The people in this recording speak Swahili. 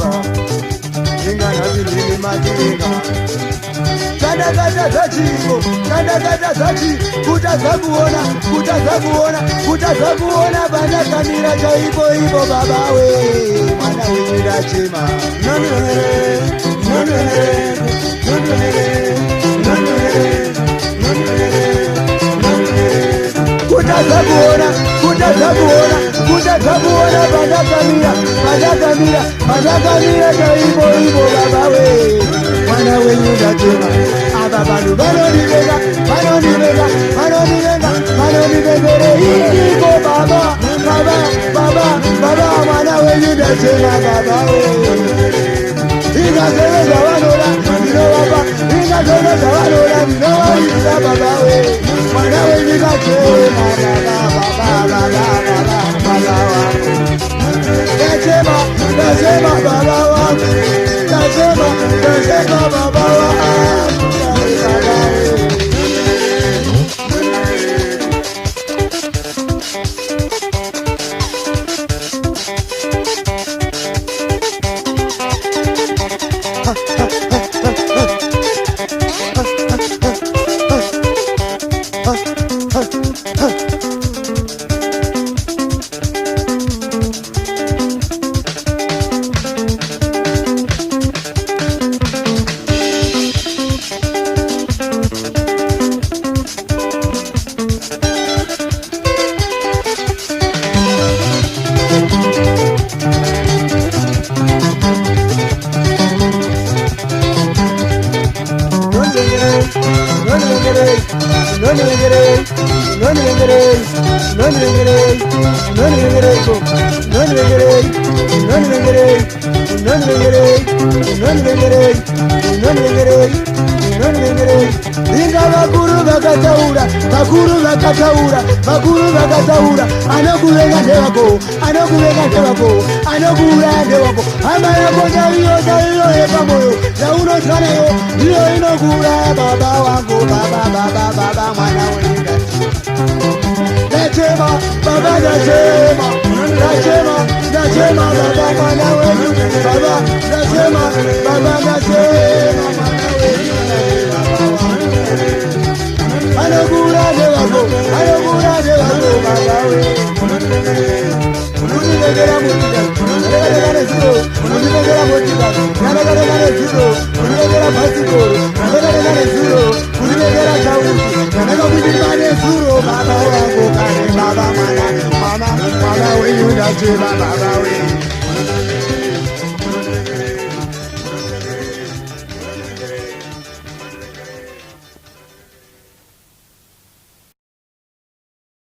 baba ingana zilini majinga kanda zachiko kanda zachi kutazakuona bana kamira cha ipo baba we mwana wimira chema kutazakuona bana kamira cha ipo baba we mwana wimira chema aba bantu banonibengere iko baba mwana wenyuda chema baba we ingazeweza wanola minowapa ingazeweza wanola minowaisa baba we mwana wenyuda chema nasema baba wangu nasema baba wangu bakuru bakataura anokuvenga ndevako hama yako ndaiyo yepamoyo yaunotwanayo iyo inokura baba wangu baba mwana wenga nachema baba nachema baba mwana wenyu baba nachema mwana wenyu anokura ndevako baba we ununivegera motika ununivegera zero